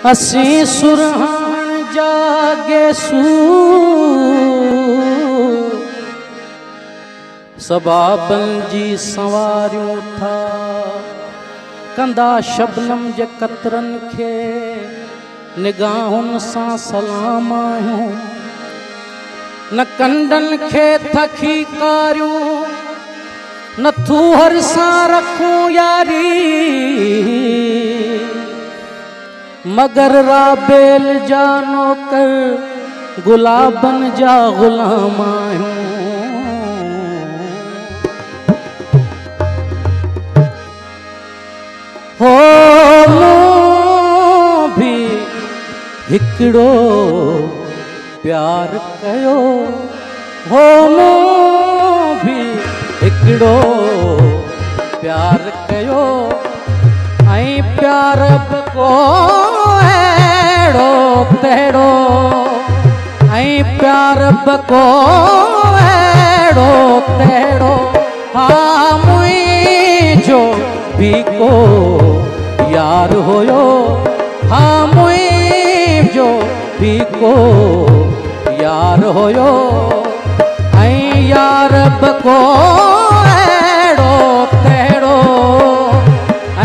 असी सुरहान जागे सू सबाबन जी संवारियों था कंदा शबनम जे कतरन खे निगाहुन सा सलाम आयूं न कंडन खे थकी कारियूं न तू हर सा रखूं यारी मगर राबेल जानो कर गुलाबन जा गुलाम आयूं हो भी हिकड़ो प्यार कयो हो भी हिकड़ो प्यार कयो आई प्यार को एड़ो तेड़ो आई प्यार को एड़ो तेड़ो हाँ मुझो भी को यार होयो हाँ मुझो भी को यार होयो ऐ यार को एड़ो तेड़ो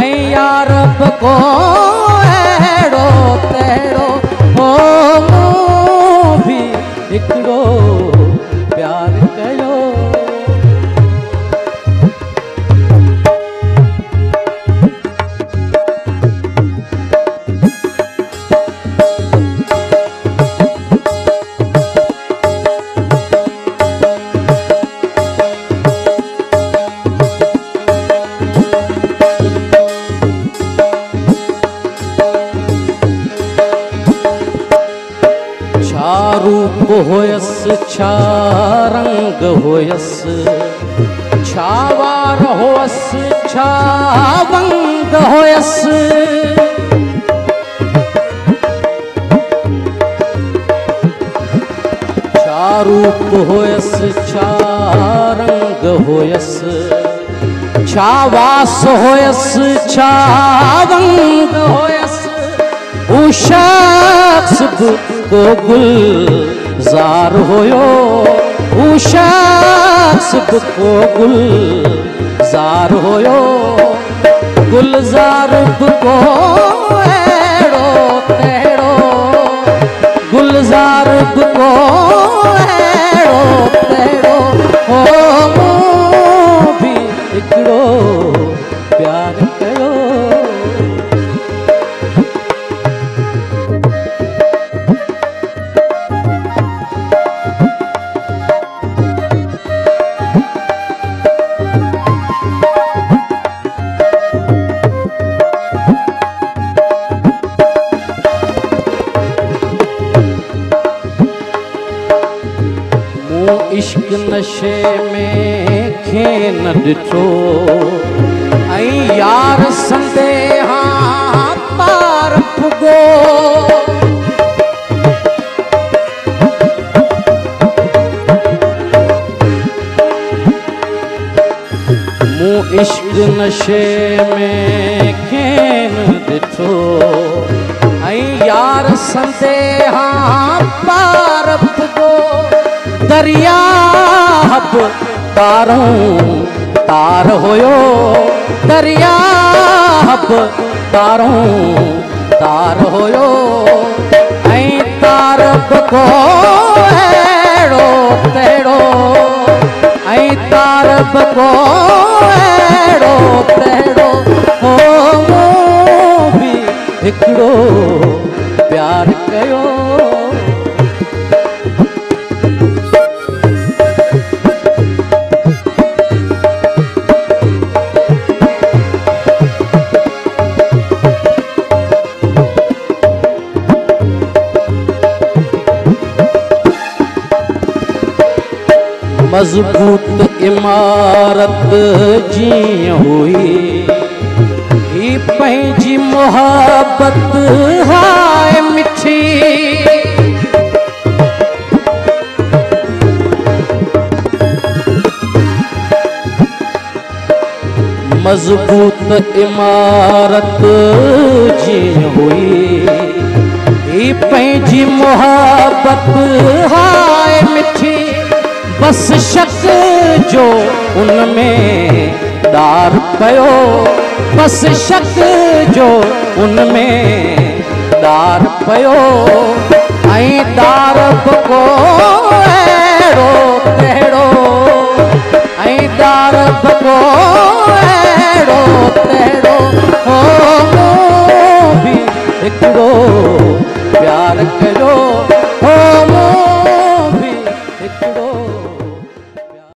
ऐ यार को एड़ो तेड़ो हो भी हिकड़ो प्यार कयो रूप होयस छा रंग होयस छा वार होयस छा वंग होयस छा रूप होयस छा रंग होयस छा वास होयस छा वंग होयस ऊ शख्स को गुलजार होयो ऊ शख्स को गुलजार होयो गुलजार को एड़ो तेड़ो गुलजार को एड़ो तेड़ो हो भी हिकड़ो प्यार कयो इश्क नशे में खेन ॾिठो ऐं यार संदेहा पार फुगो मूं इश्क नशे में खेन ॾिठो ऐं यार संदेहा पार फुगो दरिया हब तारों तार होयो दरिया हब तारों तार होयो ऐ तार को एड़ो तेड़ो ऐ तार को एड़ो तेड़ो हो भी हिकड़ो प्यार कयो मजबूत इमारत जी हुई ही पंहिंजी मोहब्बत हाय मिठी मजबूत इमारत जी हुई पंहिंजी मोहब्बत हाय मिठी, बस शक जो उनमें दार पयो, बस शक जो उनमें दार पयो। ऐं दार को अहिड़ो तहिड़ो, ऐं दार को अहिड़ो तहिड़ो हो, मूं बि हिकिड़ो